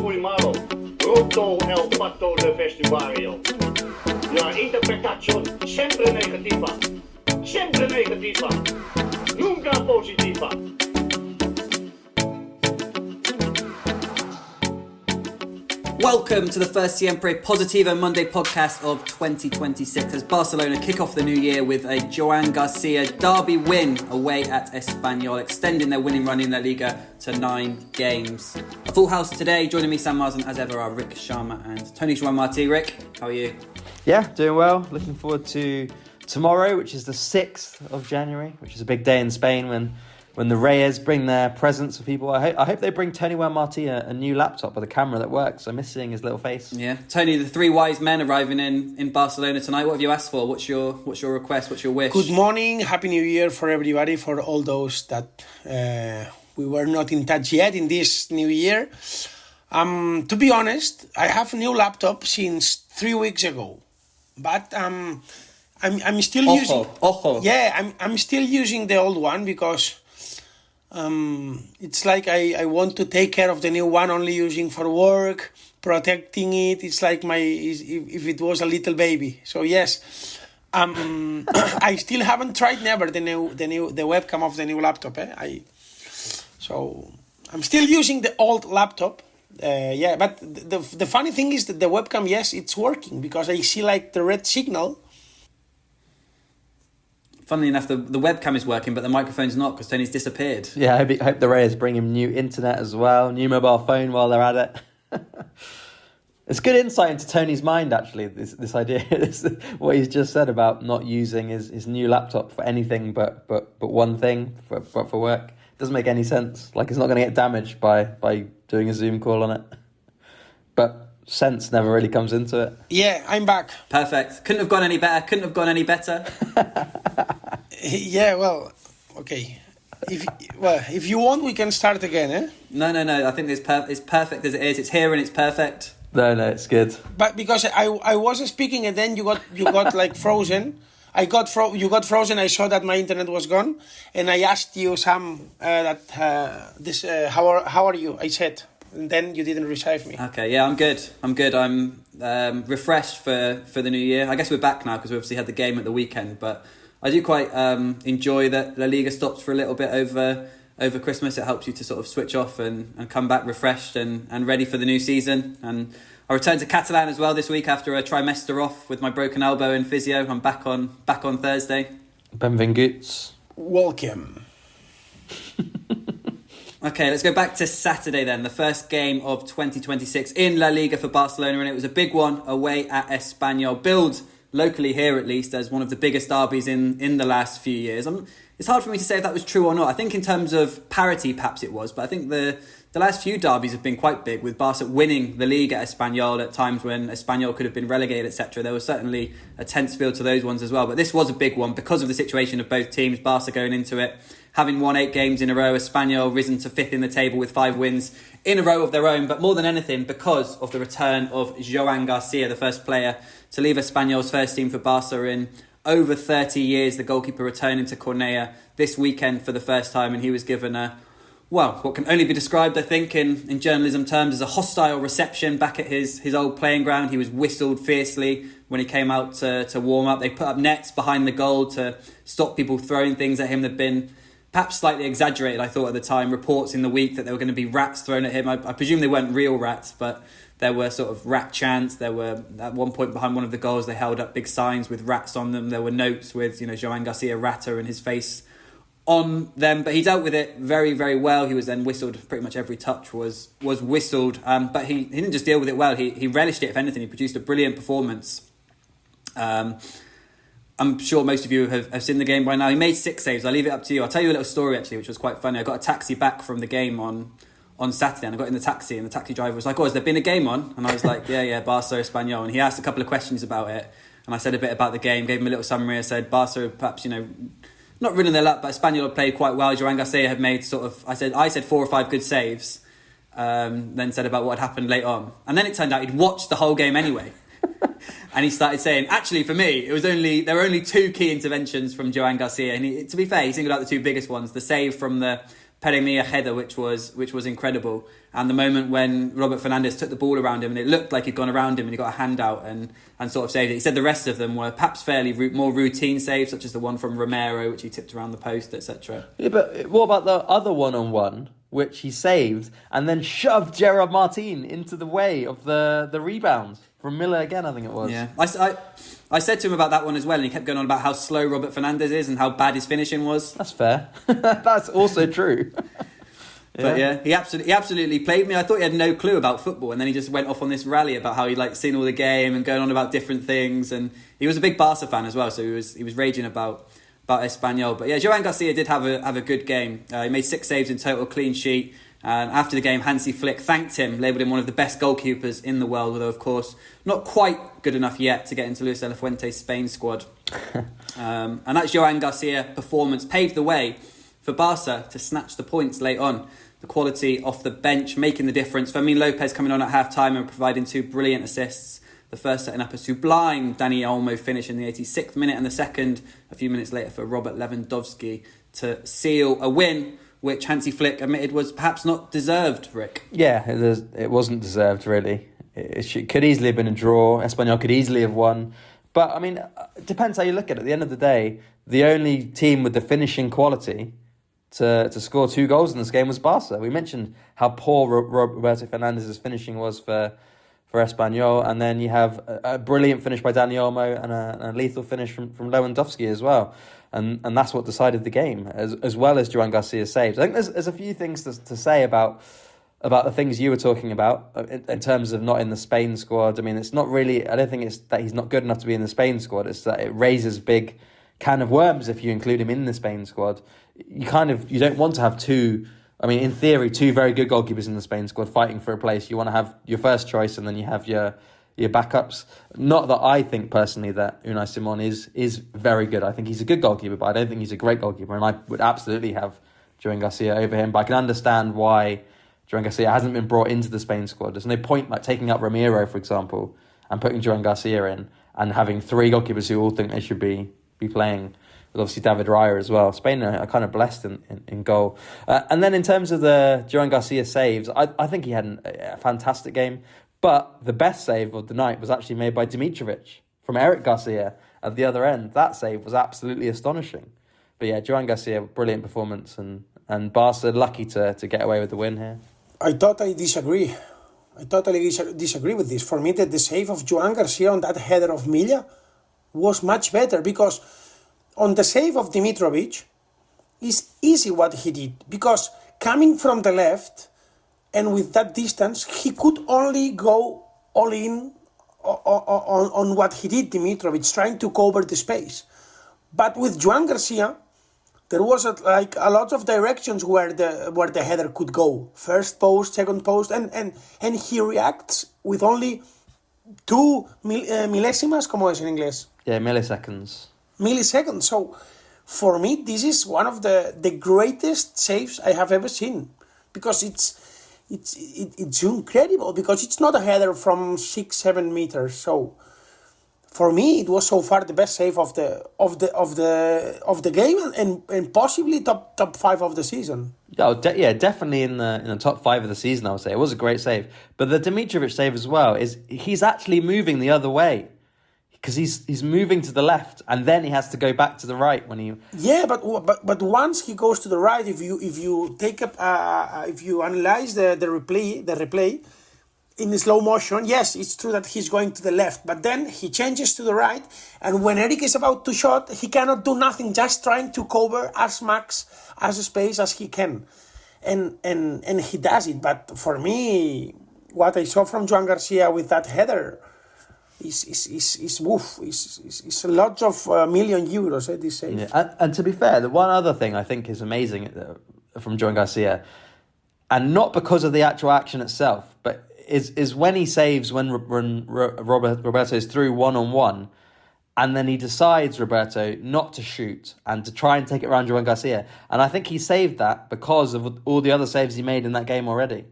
muy malo. Roto el pato de vestuario. La interpretación siempre negativa. Siempre negativa. Nunca positiva. Welcome to the first Siempre Positivo Monday podcast of 2026 as Barcelona kick off the new year with a Joan García derby win away at Espanyol, extending their winning run in La Liga to 9 games. A full house today. Joining me, Sam Marsden, as ever, are Rik Sharma and Toni Joan Marti. Rik, how are you? Yeah, doing well. Looking forward to tomorrow, which is the 6th of January, which is a big day in Spain when the Reyes bring their presents for people. I hope they bring Toni Joan Marti a new laptop with a camera that works. I miss seeing his little face. Yeah, Tony, the three wise men arriving in Barcelona tonight. What have you asked for? What's your request? What's your wish? Good morning, Happy New Year for everybody, for all those that we were not in touch yet in this new year. To be honest, I have a new laptop since 3 weeks ago, but I'm still using. Yeah, I'm still using the old one because. It's like I want to take care of the new one, only using for work, protecting it. It's like if it was a little baby. So yes, I still haven't tried never the webcam of the new laptop. So I'm still using the old laptop. But the funny thing is that the webcam, yes, it's working because I see like the red signal. Funnily enough, the webcam is working, but the microphone's not because Tony's disappeared. Yeah, I hope the Reyes bring him new internet as well, new mobile phone while they're at it. It's good insight into Tony's mind, actually, this idea, what he's just said about not using his new laptop for anything but one thing, for work. It doesn't make any sense. Like, it's not going to get damaged by doing a Zoom call on it. But sense never really comes into it. Yeah, I'm back. Perfect. Couldn't have gone any better. Yeah, well, okay. If you want, we can start again, eh? No. I think it's perfect as it is. It's here and it's perfect. No, it's good. But because I was speaking and then you got like frozen. You got frozen. I saw that my internet was gone, and I asked you, Sam, how are you? I said. And then you didn't receive me. Okay, yeah, I'm good. I'm refreshed for the new year. I guess we're back now because we obviously had the game at the weekend. But I do quite enjoy that La Liga stops for a little bit over Christmas. It helps you to sort of switch off and come back refreshed and ready for the new season. And I returned to Catalan as well this week after a trimester off with my broken elbow and physio. I'm back on Thursday. Benvinguts. Welcome. Okay, let's go back to Saturday then, the first game of 2026 in La Liga for Barcelona, and it was a big one away at Espanyol, billed locally here at least as one of the biggest derbies in the last few years. It's hard for me to say if that was true or not. I think in terms of parity, perhaps it was, but I think the last few derbies have been quite big, with Barca winning the league at Espanyol at times when Espanyol could have been relegated, etc. There was certainly a tense feel to those ones as well, but this was a big one because of the situation of both teams. Barca going into it, having won 8 games in a row, Espanyol risen to 5th in the table with 5 wins in a row of their own, but more than anything because of the return of Joan García, the first player to leave Espanyol's first team for Barca in over 30 years, the goalkeeper returning to Cornellà this weekend for the first time, and he was given what can only be described, I think, in journalism terms as a hostile reception back at his old playing ground. He was whistled fiercely when he came out to warm up. They put up nets behind the goal to stop people throwing things at him. They've been perhaps slightly exaggerated, I thought, at the time. Reports in the week that there were going to be rats thrown at him. I presume they weren't real rats, but there were sort of rat chants. There were, at one point behind one of the goals, they held up big signs with rats on them. There were notes with, Joan García Rata and his face on them, but he dealt with it very, very well. He was then whistled. Pretty much every touch was whistled, but he didn't just deal with it well. He relished it. If anything, he produced a brilliant performance. I'm sure most of you have seen the game by now. He made 6 saves. I'll leave it up to you. I'll tell you a little story actually, which was quite funny. I got a taxi back from the game on Saturday, and I got in the taxi, and the taxi driver was like, "Oh, has there been a game on?" And I was like, "Yeah, Barça Espanyol." And he asked a couple of questions about it, and I said a bit about the game, gave him a little summary. I said Barça perhaps not ruining their luck, but Espanyol had played quite well. Joan García had made I said 4 or 5 good saves, then said about what had happened late on. And then it turned out he'd watched the whole game anyway. And he started saying, actually, for me, there were only 2 key interventions from Joan García. And to be fair, he singled out the 2 biggest ones. The save from the Peremia header, which was incredible. And the moment when Robert Fernandes took the ball around him and it looked like he'd gone around him and he got a hand out and sort of saved it. He said the rest of them were perhaps fairly more routine saves, such as the one from Romero, which he tipped around the post, etc. Yeah, but what about the other one-on-one, which he saved and then shoved Gerard Martin into the way of the rebound from Miller again, I think it was. Yeah, I said to him about that one as well, and he kept going on about how slow Robert Fernandes is and how bad his finishing was. That's fair. That's also true. But yeah, he absolutely played me. I thought he had no clue about football, and then he just went off on this rally about how he'd seen all the game and going on about different things. And he was a big Barça fan as well, so he was raging about Espanyol. But yeah, Joan Garcia did have a good game. He made 6 saves in total, clean sheet. And after the game, Hansi Flick thanked him, labelled him one of the best goalkeepers in the world, although of course not quite good enough yet to get into Luis de la Fuente's Spain squad. And that Joan Garcia performance paved the way for Barça to snatch the points late on. The quality off the bench making the difference. Fermin Lopez coming on at half-time and providing 2 brilliant assists. The first setting up a sublime Dani Olmo finish in the 86th minute, and the second a few minutes later for Robert Lewandowski to seal a win, which Hansi Flick admitted was perhaps not deserved, Rick. Yeah, it wasn't deserved, really. It could easily have been a draw. Espanyol could easily have won. But, I mean, it depends how you look at it. At the end of the day, the only team with the finishing quality to score 2 goals in this game was Barça. We mentioned how poor Roberto Fernandes' finishing was for Espanyol, and then you have a brilliant finish by Dani Olmo and a lethal finish from Lewandowski as well. And that's what decided the game, as well as Joan Garcia's saves. I think there's a few things to say about the things you were talking about in terms of not in the Spain squad. I mean, it's not really, I don't think it's that he's not good enough to be in the Spain squad. It's that it raises big can of worms if you include him in the Spain squad. You don't want to have 2, I mean, in theory, 2 very good goalkeepers in the Spain squad fighting for a place. You want to have your first choice and then you have your backups. Not that I think personally that Unai Simon is very good. I think he's a good goalkeeper, but I don't think he's a great goalkeeper. And I would absolutely have Joan Garcia over him. But I can understand why Joan Garcia hasn't been brought into the Spain squad. There's no point taking out Ramiro, for example, and putting Joan Garcia in and having 3 goalkeepers who all think they should be playing. With obviously David Raya as well. Spain are kind of blessed in goal. And then in terms of the Joan Garcia saves, I think he had a fantastic game. But the best save of the night was actually made by Dimitrovic from Eric Garcia at the other end. That save was absolutely astonishing. But yeah, Joan Garcia, brilliant performance, and Barca lucky to get away with the win here. I totally disagree. With this. For me, the save of Joan Garcia on that header of Milla was much better, because on the save of Dimitrovic, it's easy what he did, because coming from the left and with that distance, he could only go all in on what he did, Dimitrovic, trying to cover the space. But with Joan Garcia, there was a lot of directions where the header could go. First post, second post, and he reacts with only 2 milésimas, ¿cómo es en inglés? Yeah, milliseconds. So, for me, this is one of the greatest saves I have ever seen, because it's incredible, because it's not a header from 6-7 meters. So, for me, it was so far the best save of the game, and possibly top 5 of the season. Definitely in the top 5 of the season, I would say. It was a great save. But the Dimitrovic save as well is he's actually moving the other way, because he's moving to the left and then he has to go back to the right when he. Yeah, but once he goes to the right, if you take up if you analyze the replay in slow motion, yes, it's true that he's going to the left, but then he changes to the right, and when Eric is about to shot, he cannot do nothing, just trying to cover as much as space as he can, and he does it. But for me, what I saw from Joan Garcia with that header is a lot of million euros at this stage. Yeah. And to be fair, the one other thing I think is amazing from Joan Garcia, and not because of the actual action itself, but is when he saves when Roberto is through 1-on-1, and then he decides, Roberto, not to shoot and to try and take it around Joan Garcia. And I think he saved that because of all the other saves he made in that game already.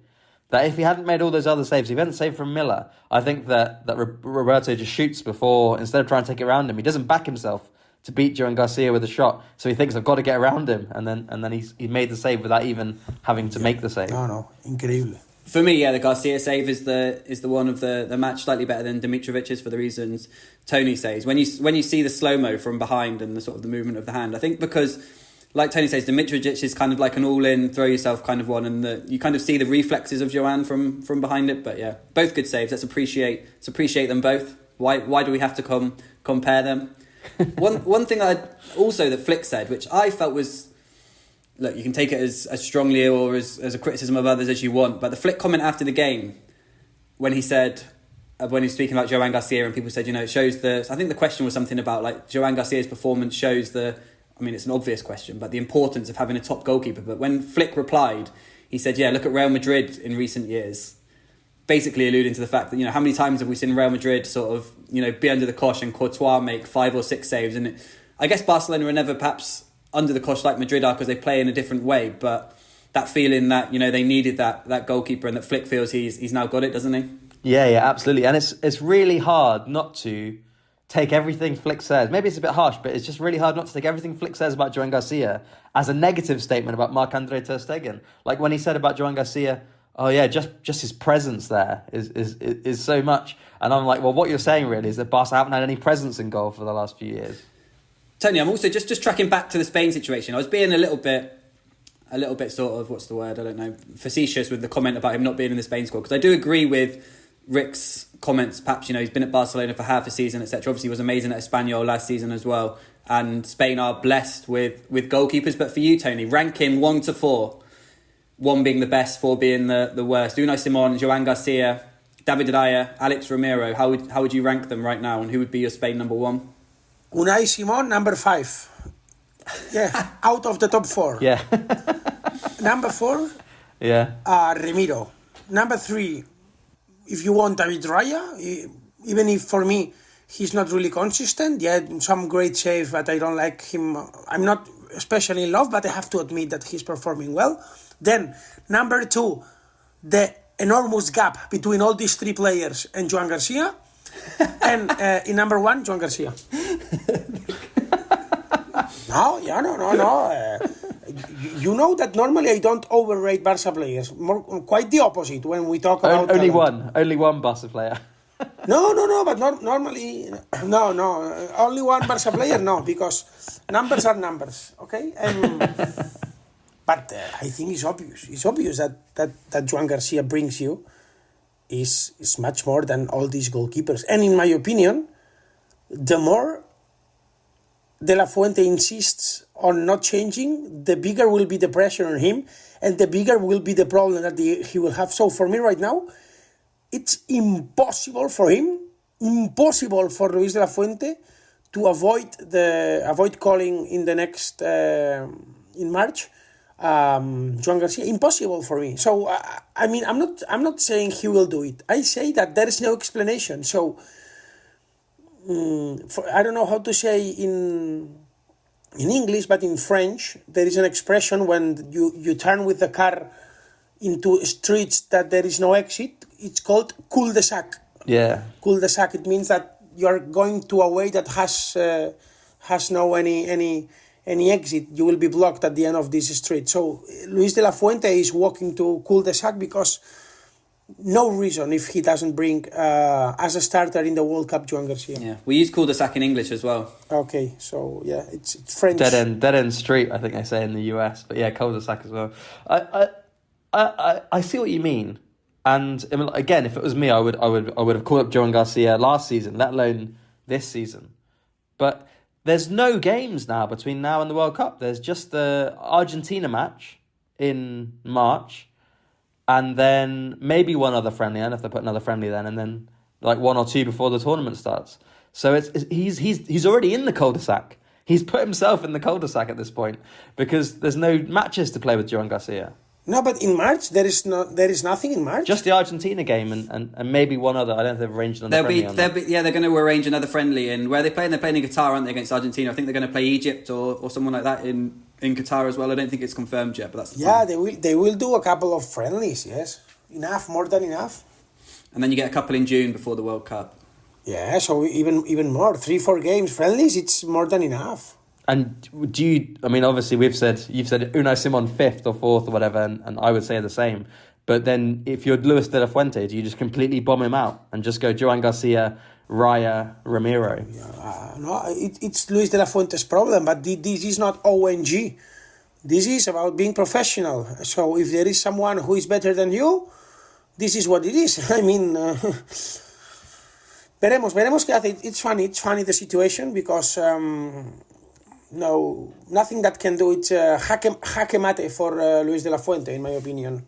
That if he hadn't made all those other saves, if he hadn't saved from Miller, I think that Roberto just shoots before, instead of trying to take it around him. He doesn't back himself to beat Joan Garcia with a shot. So he thinks, I've got to get around him. And then he made the save without even having to make the save. No, incredible. For me, yeah, the Garcia save is the one of the match, slightly better than Dimitrovic's for the reasons Toni says. When you see the slow-mo from behind and the sort of the movement of the hand, I think because, like Toni says, Dimitrovic is kind of like an all-in, throw-yourself kind of one, and you kind of see the reflexes of Joan from behind it. But yeah, both good saves. Let's appreciate them both. Why do we have to compare them? One thing that Flick said, which I felt was, look, you can take it as strongly or as a criticism of others as you want, but the Flick comment after the game, when he said, when he was speaking about Joan Garcia, and people said, it shows I think the question was something about like Joan Garcia's performance shows it's an obvious question, but the importance of having a top goalkeeper. But when Flick replied, he said, yeah, look at Real Madrid in recent years, basically alluding to the fact that, how many times have we seen Real Madrid sort of, be under the cosh and Courtois make 5 or 6 saves. And I guess Barcelona are never perhaps under the cosh like Madrid are because they play in a different way. But that feeling that, they needed that goalkeeper and that Flick feels he's now got it, doesn't he? Yeah, absolutely. And it's really hard not to take everything Flick says. Maybe it's a bit harsh, but it's just really hard not to take everything Flick says about Joan Garcia as a negative statement about Marc-Andre ter Stegen. Like when he said about Joan Garcia, oh yeah, just his presence there is so much. And I'm like, well, what you're saying really is that Barca haven't had any presence in goal for the last few years. Tony, I'm also just tracking back to the Spain situation. I was being a little bit sort of, what's the word? I don't know, facetious with the comment about him not being in the Spain squad, because I do agree with Rick's comments. Perhaps, he's been at Barcelona for half a season, etc. Obviously, he was amazing at Espanyol last season as well. And Spain are blessed with goalkeepers. But for you, Tony, rank him 1 to 4. 1 being the best, 4 being the worst. Unai Simon, Joan Garcia, David Raya, Alex Romero. How would you rank them right now? And who would be your Spain number 1? Unai Simon, number 5. Yeah, out of the top 4. Yeah. Number 4, yeah. Ramiro. Number 3, if you want, David Raya. Even if for me he's not really consistent, some great save, but I don't like him. I'm not especially in love, but I have to admit that he's performing well. Then number 2, the enormous gap between all these 3 players and Joan Garcia. And in number 1, Joan Garcia. No. You know that normally I don't overrate Barca players. Quite the opposite when we talk about only one Barca player. No, but normally no. Only one Barca player, no, because numbers are numbers, okay? But I think it's obvious. It's obvious that Joan Garcia brings you is much more than all these goalkeepers. And in my opinion, the more De La Fuente insists on not changing, the bigger will be the pressure on him, and the bigger will be the problem that he will have. So for me right now, it's impossible for Luis De La Fuente to avoid calling in the next in March Joan Garcia. Impossible for me. So I'm not saying he will do it. I say that there is no explanation. So I don't know how to say in English, but in French there is an expression when you turn with the car into streets that there is no exit. It's called cul-de-sac. Yeah. Cul-de-sac. It means that you are going to a way that has no any exit. You will be blocked at the end of this street. So Luis De La Fuente is walking to cul-de-sac because no reason if he doesn't bring as a starter in the World Cup Joan Garcia. Yeah, we use cul-de-sac in English as well. Okay, so yeah, it's French. Dead end street, I think they say in the US, but yeah, cul-de-sac as well. I see what you mean, and I mean, again, if it was me, I would have called up Joan Garcia last season, let alone this season. But there's no games now between now and the World Cup. There's just the Argentina match in March. And then maybe one other friendly, and if they put another friendly then, and then like 1 or 2 before the tournament starts. So he's already in the cul-de-sac. He's put himself in the cul-de-sac at this point because there's no matches to play with Joan Garcia. No, but in March there is nothing in March. Just the Argentina game and maybe one other. I don't know if they've arranged another friendly. They're going to arrange another friendly. And where they're playing in Qatar, aren't they, against Argentina? I think they're going to play Egypt or someone like that in Qatar as well. I don't think it's confirmed yet, but that's the plan. They will do a couple of friendlies. Yes, enough, more than enough. And then you get a couple in June before the World Cup. Yeah, so even more, 3-4 games, friendlies, it's more than enough. And do you? I mean, obviously, you've said Unai Simon 5th or 4th or whatever, and I would say the same. But then, if you're Luis de la Fuente, do you just completely bomb him out and just go Joan Garcia, Raya, Ramiro? No, it's Luis de la Fuente's problem, but this is not ONG. This is about being professional. So if there is someone who is better than you, this is what it is. I mean, veremos qué hace. It's funny the situation because no, nothing that can do it. Jaque mate for Luis de la Fuente, in my opinion.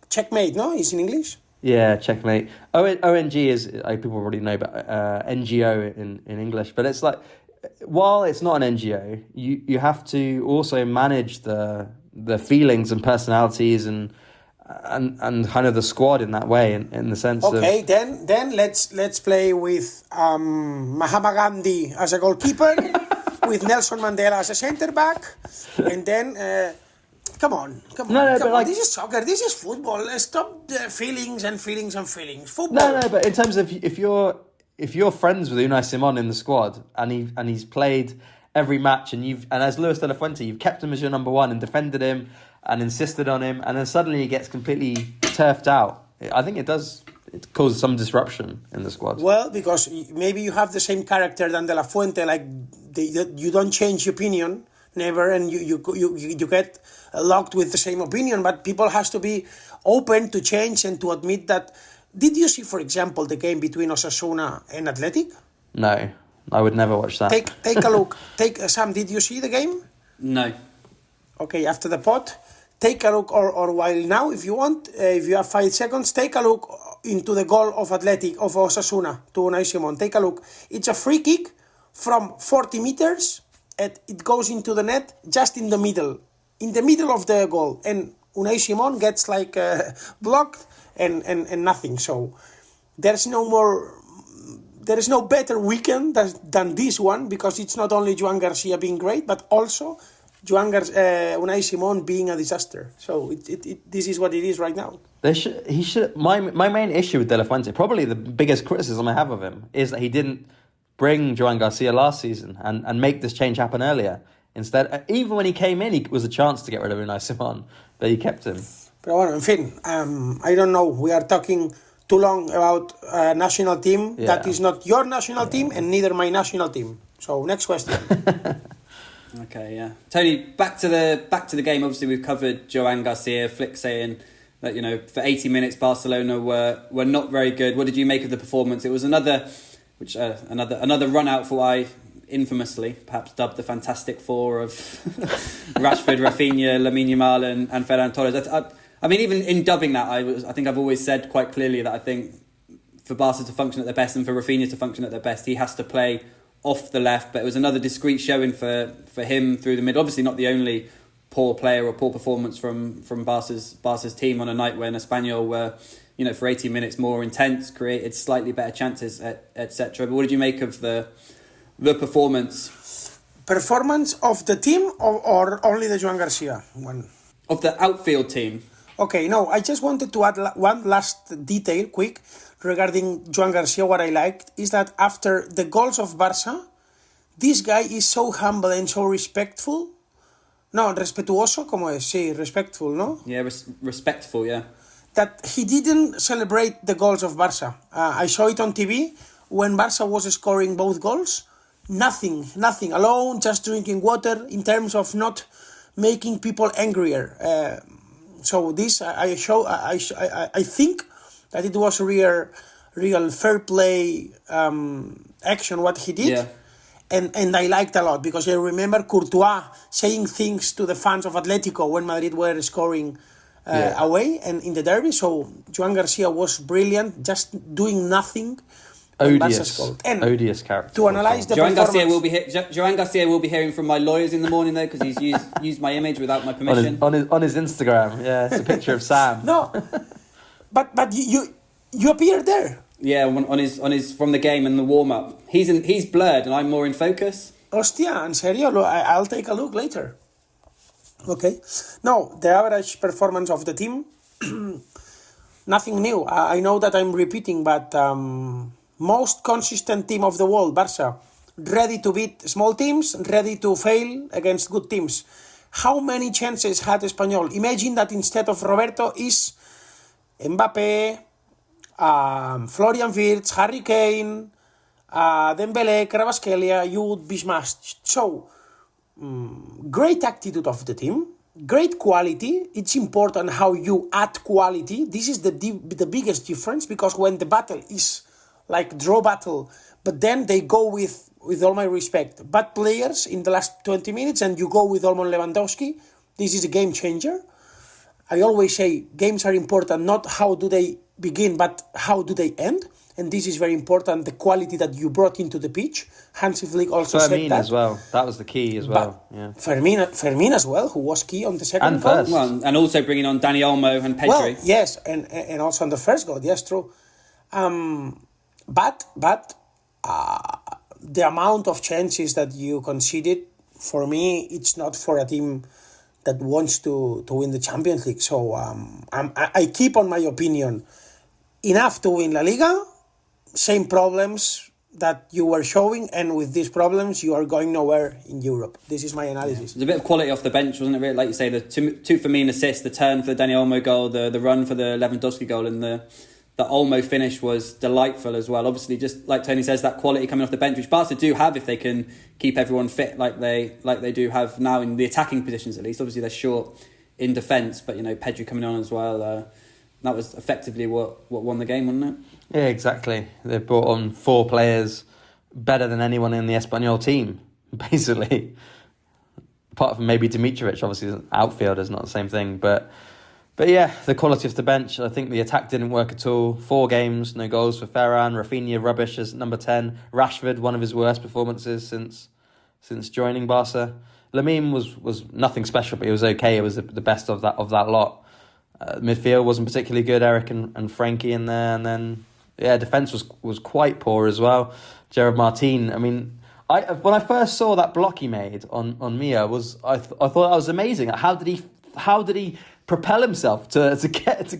Checkmate, no? Is in English? Yeah, checkmate. ONG is, people already know, but NGO in English. But it's like, while it's not an NGO, you have to also manage the feelings and personalities and kind of the squad in that way, in the sense of... Okay, then let's play with Mahatma Gandhi as a goalkeeper, with Nelson Mandela as a centre back, and then... Come on. Like, this is soccer. This is football. Stop the feelings. Football. No. But in terms of if you're friends with Unai Simon in the squad and he's played every match and as Luis de la Fuente, you've kept him as your number one and defended him and insisted on him, and then suddenly he gets completely turfed out. I think it causes some disruption in the squad. Well, because maybe you have the same character than de la Fuente. Like you don't change your opinion. Never, and you get locked with the same opinion, but people has to be open to change and to admit that. Did you see, for example, the game between Osasuna and Athletic? No, I would never watch that. Take a look. Sam, did you see the game? No. Okay, after the pot, take a look, or while now, if you want, if you have 5 seconds, take a look into the goal of Athletic, of Osasuna, to Unai Simon. Take a look. It's a free kick from 40 meters. It goes into the net just in the middle of the goal, and Unai Simon gets like blocked and nothing. So there is no better weekend than this one, because it's not only Joan García being great, but also Unai Simon being a disaster. So this is what it is right now. He should. My main issue with De La Fuente, probably the biggest criticism I have of him, is that he didn't bring Joan Garcia last season and make this change happen earlier. Instead, even when he came in, it was a chance to get rid of Unai Simon, but he kept him. Pero bueno, en fin, I don't know. We are talking too long about a national team that is not your national team and neither my national team. So next question. Okay, yeah. Tony, back to the game. Obviously, we've covered Joan Garcia. Flick saying that for 80 minutes Barcelona were not very good. What did you make of the performance? It was another run out for what I infamously perhaps dubbed the Fantastic Four of Rashford, Rafinha, Lamine Yamal and Ferran Torres. I mean, even in dubbing that, I think I've always said quite clearly that I think for Barca to function at their best and for Rafinha to function at their best, he has to play off the left. But it was another discreet showing for him through the mid. Obviously not the only poor player or poor performance from Barca's team on a night when Espanyol were, for 80 minutes more intense, created slightly better chances, etc. But what did you make of the performance? Performance of the team or only the Joan Garcia one? Of the outfield team. Okay, no, I just wanted to add one last detail, quick, regarding Joan Garcia. What I liked is that after the goals of Barça, this guy is so humble and so respectful. No, respetuoso, ¿cómo es? Sí, respectful, ¿no? Yeah, respectful, yeah. That he didn't celebrate the goals of Barça. I saw it on TV when Barça was scoring both goals. Nothing, alone, just drinking water, in terms of not making people angrier. So this, I think that it was real fair play action what he did. Yeah. And I liked a lot, because I remember Courtois saying things to the fans of Atletico when Madrid were scoring away and in the derby. So Joan Garcia was brilliant, just doing nothing. Odious character. To analyze the Joan performance. Joan Garcia will be hearing from my lawyers in the morning though, because he's used my image without my permission. On his Instagram, yeah, it's a picture of Sam. No, but you appeared there. Yeah, on his from the game and the warm up. He's blurred and I'm more in focus. Hostia, en serio? I'll take a look later. Okay. No, the average performance of the team, nothing new. I know that I'm repeating, but most consistent team of the world, Barça. Ready to beat small teams, ready to fail against good teams. How many chances had Espanyol? Imagine that instead of Roberto is Mbappé, Florian Wirtz, Harry Kane, Dembele, Kvaratskhelia, you would be smashed. So, great attitude of the team, great quality. It's important how you add quality. This is the biggest difference, because when the battle is like draw battle, but then they go with all my respect, bad players in the last 20 minutes, and you go with Olmo Lewandowski, this is a game changer. I always say games are important, not how do they begin, but how do they end. And this is very important, the quality that you brought into the pitch. Hansi Flick also said that. Fermin as well. That was the key as well. Yeah. Fermin as well, who was key on the second and goal. First. Well, and also bringing on Dani Olmo and Pedri. Well, yes, and also on the first goal, yes, true. But the amount of chances that you conceded, for me, it's not for a team that wants to win the Champions League. So I keep on my opinion. Enough to win La Liga, same problems that you were showing, and with these problems, you are going nowhere in Europe. This is my analysis. There's a bit of quality off the bench, wasn't it? Really? Like you say, the two Firmino assists, the turn for the Dani Olmo goal, the run for the Lewandowski goal, and the Olmo finish was delightful as well. Obviously, just like Tony says, that quality coming off the bench, which Barca do have if they can keep everyone fit like they do have now in the attacking positions at least. Obviously, they're short in defence, but Pedri coming on as well. That was effectively what won the game, wasn't it? Yeah, exactly. They brought on 4 players better than anyone in the Espanyol team, basically. Apart from maybe Dimitrovic, obviously, outfielder is not the same thing. But yeah, the quality of the bench, I think the attack didn't work at all. 4 games, no goals for Ferran. Rafinha, rubbish as number 10. Rashford, one of his worst performances since joining Barca. Lamine was nothing special, but he was okay. It was the best of that lot. Midfield wasn't particularly good. Eric and Frankie in there, and then defense was quite poor as well. Gerard Martin. I mean, when I first saw that block he made on Mia, I thought that was amazing. How did he propel himself to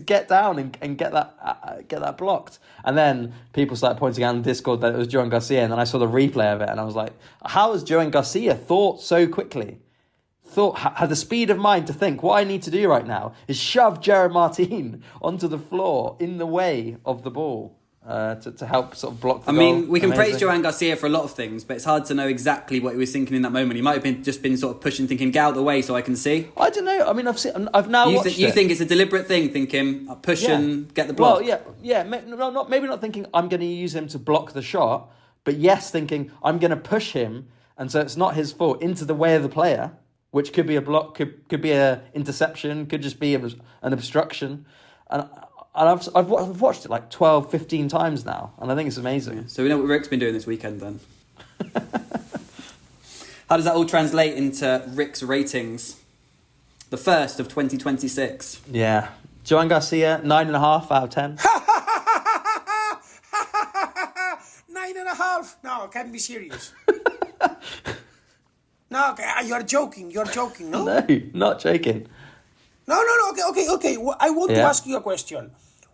get down and get that blocked? And then people started pointing out on Discord that it was Joan García, and then I saw the replay of it, and I was like, how has Joan García thought so quickly? Had the speed of mind to think, what I need to do right now is shove Gerard Martin onto the floor in the way of the ball to help sort of block the goal. I mean, we can praise Joan García for a lot of things, but it's hard to know exactly what he was thinking in that moment. He might have been sort of pushing, thinking, get out of the way so I can see. I don't know. I mean, I've now watched it. You think it's a deliberate thing, thinking, push and get the block? Well, yeah. Maybe not thinking I'm going to use him to block the shot, but yes, thinking I'm going to push him, and so it's not his fault, into the way of the player. Which could be a block, could be a interception, could just be an obstruction. And I've watched it like 12, 15 times now, and I think it's amazing. Yeah. So we know what Rick's been doing this weekend then. How does that all translate into Rick's ratings? The first of 2026. Yeah. Joan Garcia, 9.5 out of 10. 9.5? No, can't be serious. No, okay, you're joking, no? No, not joking. No, okay. I want to ask you a question.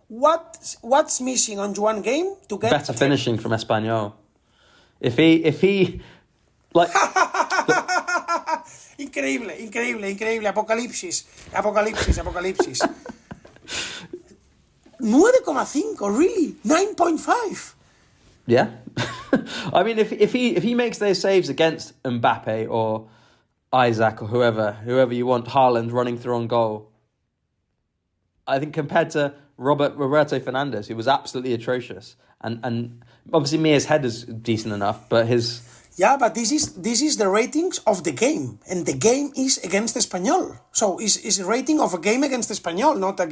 What's missing on Joan game to get... Better finishing from Espanyol. If he like... Increíble. Apocalipsis. 9.5, really? 9.5? Yeah. I mean, if he makes those saves against Mbappe or Isaac or whoever you want, Haaland running through on goal, I think compared to Roberto Fernandes, who was absolutely atrocious, and obviously Mia's head is decent enough, but his... Yeah, but this is the ratings of the game, and the game is against Espanyol. So it's a rating of a game against Espanyol, not a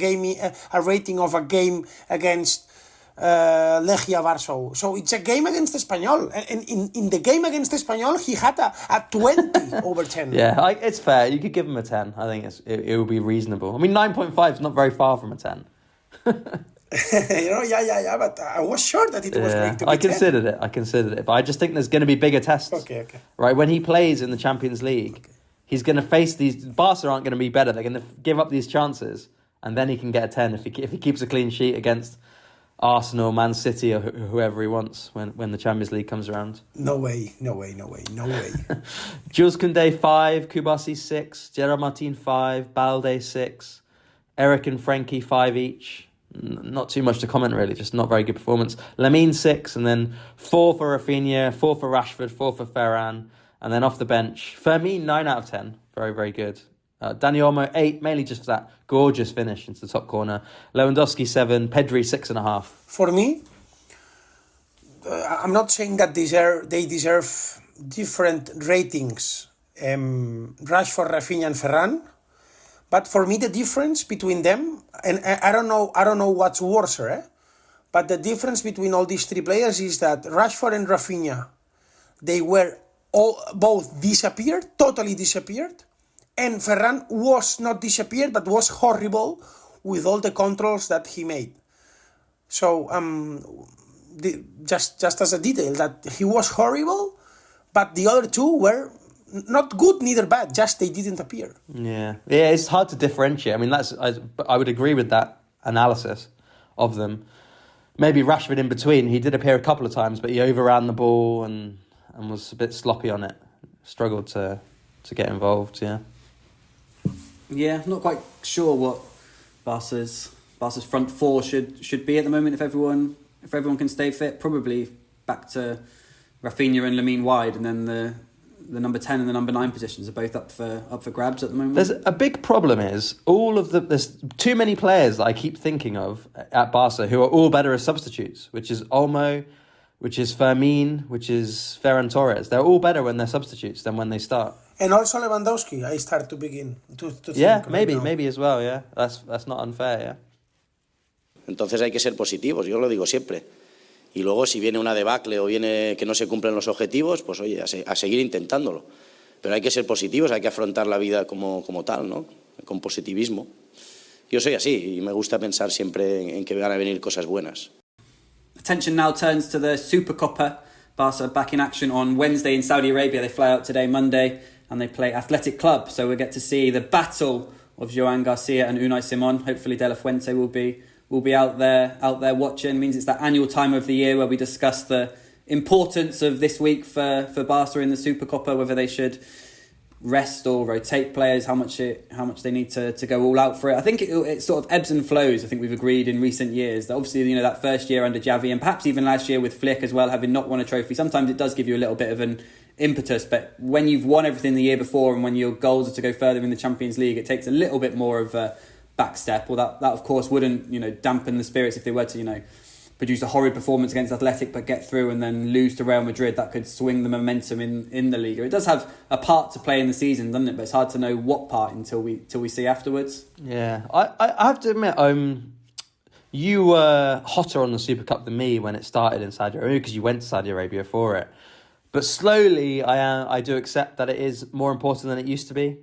rating of a game against Legia Warsaw. So it's a game against Espanyol, and in the game against Espanyol, he had a 20 over 10. Yeah, it's fair. You could give him a 10. I think it would be reasonable. I mean, 9.5 is not very far from a 10. Yeah, but I was sure that it was going to be I considered it, but I just think there's going to be bigger tests. Okay. Right, when he plays in the Champions League, he's going to face these... Barca aren't going to be better. They're going to give up these chances, and then he can get a 10 if he keeps a clean sheet against Arsenal, Man City, or whoever he wants when the Champions League comes around. No way. Jules Koundé 5, Kubasi 6, Gerard Martin 5, Balde 6, Eric and Frankie 5 each. Not too much to comment really, just not very good performance. Lamine 6, and then 4 for Rafinha, 4 for Rashford, 4 for Ferran, and then off the bench, Fermin 9 out of 10, very, very good. Dani Olmo 8, mainly just for that gorgeous finish into the top corner. Lewandowski 7, Pedri 6.5. For me, I'm not saying that they deserve different ratings, Rashford, Rafinha and Ferran, but for me the difference between them, and I don't know what's worse, but the difference between all these three players is that Rashford and Rafinha, they were both totally disappeared, and Ferran was not disappeared, but was horrible with all the controls that he made. So, just as a detail, that he was horrible, but the other two were not good, neither bad, just they didn't appear. Yeah, it's hard to differentiate. I mean, I would agree with that analysis of them. Maybe Rashford in between, he did appear a couple of times, but he overran the ball and was a bit sloppy on it. Struggled to get involved, yeah. Yeah, not quite sure what Barca's front four should be at the moment if everyone can stay fit. Probably back to Rafinha and Lamine wide, and then the number 10 and the number 9 positions are both up for grabs at the moment. There's a big problem is there's too many players that I keep thinking of at Barca who are all better as substitutes, which is Olmo, which is Fermin, which is Ferran Torres. They're all better when they're substitutes than when they start. And also Lewandowski, I start to begin to think. Yeah, maybe as well, yeah. That's not unfair, yeah. Entonces hay que ser positivos, yo lo digo siempre. Y luego si viene una debacle o viene que no se cumplen los objetivos, pues oye, a seguir intentándolo. Pero hay que ser positivos, hay que afrontar la vida como tal, ¿no? Con positivismo. Yo soy así y me gusta pensar siempre en que van a venir cosas buenas. Attention now turns to the Supercopa. Barca back in action on Wednesday in Saudi Arabia. They fly out today, Monday, and they play Athletic Club. So we'll get to see the battle of Joan García and Unai Simón. Hopefully De La Fuente will be out there watching. It means it's that annual time of the year where we discuss the importance of this week for Barca in the Supercopa, whether they should rest or rotate players, how much they need to go all out for it. I think it sort of ebbs and flows. I think we've agreed in recent years that obviously, that first year under Xavi and perhaps even last year with Flick as well, having not won a trophy, sometimes it does give you a little bit of an impetus, but when you've won everything the year before and when your goals are to go further in the Champions League, it takes a little bit more of a back step. Well, that of course wouldn't dampen the spirits if they were to produce a horrid performance against Athletic but get through and then lose to Real Madrid. That could swing the momentum in the Liga. It does have a part to play in the season, doesn't it? But it's hard to know what part until we see afterwards. Yeah, I have to admit, you were hotter on the Super Cup than me when it started in Saudi Arabia because you went to Saudi Arabia for it. But slowly, I do accept that it is more important than it used to be.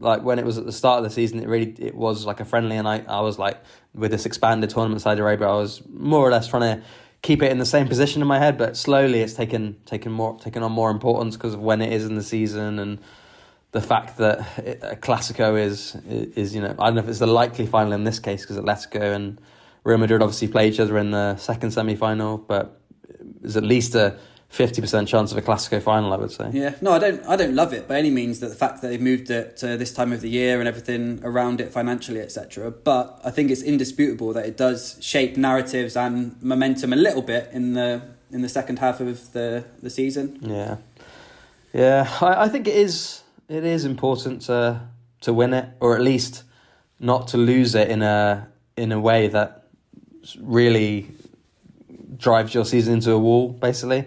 Like when it was at the start of the season, it was like a friendly, and I was like, with this expanded tournament in Saudi Arabia, I was more or less trying to keep it in the same position in my head. But slowly, it's taken on more importance because of when it is in the season and the fact that a Clásico is I don't know if it's the likely final in this case because Atletico and Real Madrid obviously play each other in the second semi-final, but there's at least a 50% chance of a Clásico final, I would say. Yeah, no, I don't love it by any means, that the fact that they've moved it to this time of the year and everything around it financially, etc. But I think it's indisputable that it does shape narratives and momentum a little bit in the second half of the season. Yeah. I think it is important to win it, or at least not to lose it in a way that really drives your season into a wall, basically.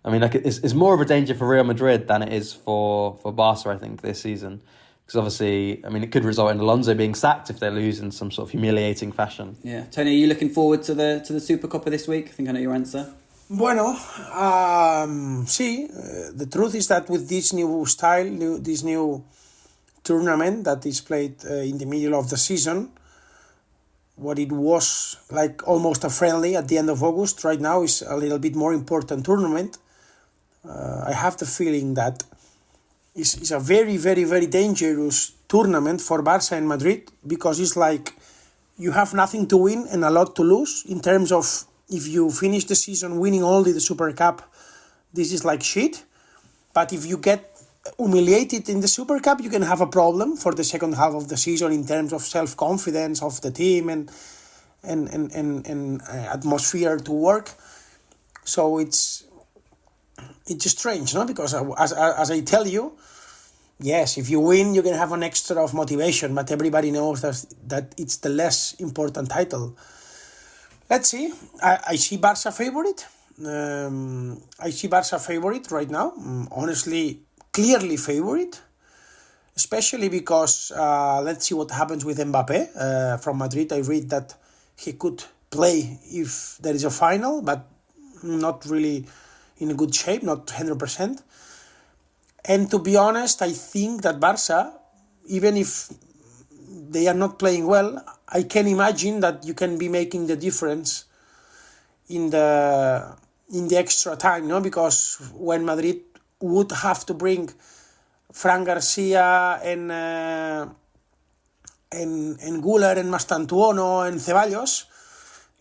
I mean, it's more of a danger for Real Madrid than it is for Barca, I think, this season. Because obviously, I mean, it could result in Alonso being sacked if they lose in some sort of humiliating fashion. Yeah. Tony, are you looking forward to the Supercopa this week? I think I know your answer. Bueno, sí. The truth is that with this new style, this new tournament that is played in the middle of the season, what it was like almost a friendly at the end of August, right now is a little bit more important tournament. I have the feeling that it's a very, very, very dangerous tournament for Barça and Madrid because it's like you have nothing to win and a lot to lose. In terms of if you finish the season winning only the Super Cup, this is like shit. But if you get humiliated in the Super Cup, you can have a problem for the second half of the season in terms of self-confidence of the team and atmosphere to work. So it's strange, no? Because as I tell you, yes, if you win, you can have an extra of motivation, but everybody knows that it's the less important title. Let's see. I see Barça favorite. Right now. Honestly, clearly favorite. Especially because let's see what happens with Mbappé. From Madrid, I read that he could play if there is a final, but not really in a good shape, not 100%. And to be honest, I think that Barça, even if they are not playing well, I can imagine that you can be making the difference in the extra time, no? Because when Madrid would have to bring Fran Garcia and Güler and Mastantuono and Ceballos,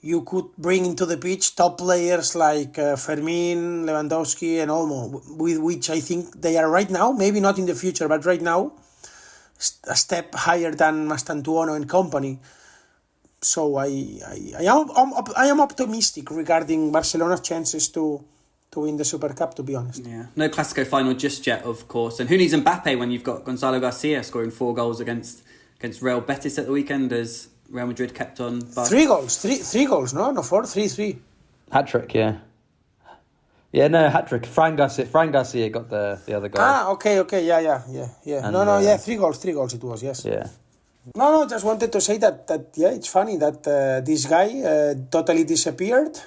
you could bring into the pitch top players like Fermín, Lewandowski and Olmo, with which I think they are right now, maybe not in the future, but right now, a step higher than Mastantuono and company. So I am optimistic regarding Barcelona's chances to win the Super Cup, to be honest. Yeah, no Clásico final just yet, of course. And who needs Mbappé when you've got Gonzalo Garcia scoring 4 goals against Real Betis at the weekend as Real Madrid kept on. 3 goals, three goals, no 4, 3. Hat-trick, yeah. Yeah, no, hat-trick. Fran Garcia got the other goal. Okay, yeah. And, 3 goals it was, yes. Yeah. No, just wanted to say that it's funny that this guy totally disappeared.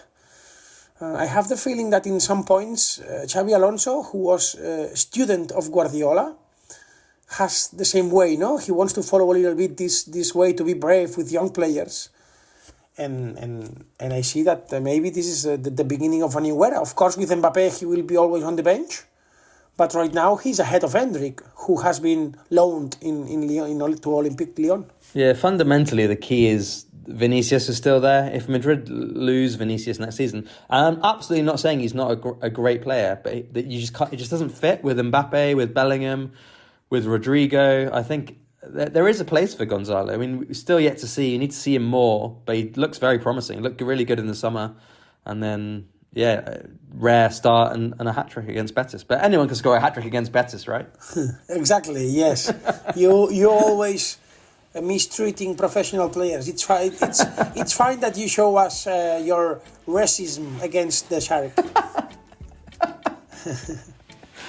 I have the feeling that in some points, Xabi Alonso, who was a student of Guardiola, has the same way, no? He wants to follow a little bit this way to be brave with young players. And I see that maybe this is the beginning of a new era. Of course, with Mbappé, he will be always on the bench. But right now, he's ahead of Hendrik, who has been loaned in Lyon, to Olympique Lyon. Yeah, fundamentally, the key is Vinicius is still there. If Madrid lose Vinicius next season, and I'm absolutely not saying he's not a great player, but it just doesn't fit with Mbappe, with Bellingham, with Rodrigo. I think there is a place for Gonzalo. I mean, we're still yet to see. You need to see him more, but he looks very promising. He looked really good in the summer, and then rare start and a hat-trick against Betis. But anyone can score a hat-trick against Betis, right? Exactly, yes. You always mistreating professional players. It's fine. It's fine that you show us your racism against the shark.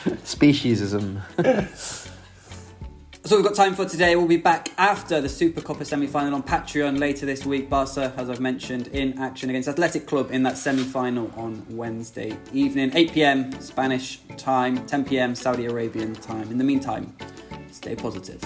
Speciesism. That's all we've got time for today. We'll be back after the Supercopa semi-final on Patreon later this week. Barça, as I've mentioned, in action against Athletic Club in that semi-final on Wednesday evening. 8 p.m. Spanish time, 10 p.m. Saudi Arabian time. In the meantime, stay positive.